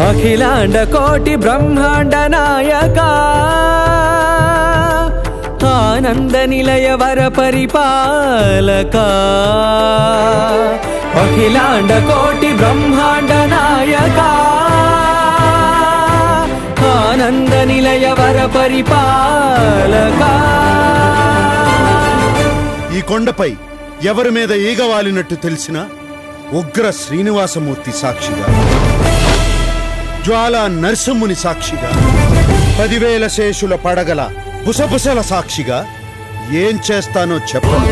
అఖిలాండ కోటి బ్రహ్మాండ నాయక ఆనంద నిలయ వర పరిపాలక అఖిలాండ కోటి బ్రహ్మాండ నాయక ఆనంద నిలయ వర పరిపాలక. ఈ కొండపై ఎవరి మీద ఈగ వాలినట్టు తెలిసిన ఉగ్ర శ్రీనివాసమూర్తి సాక్షిగా, జ్వాలా నరసింహుని సాక్షిగా, 10,000 శేషుల పడగల బుసబుసల సాక్షిగా ఏం చేస్తానో చెప్పను.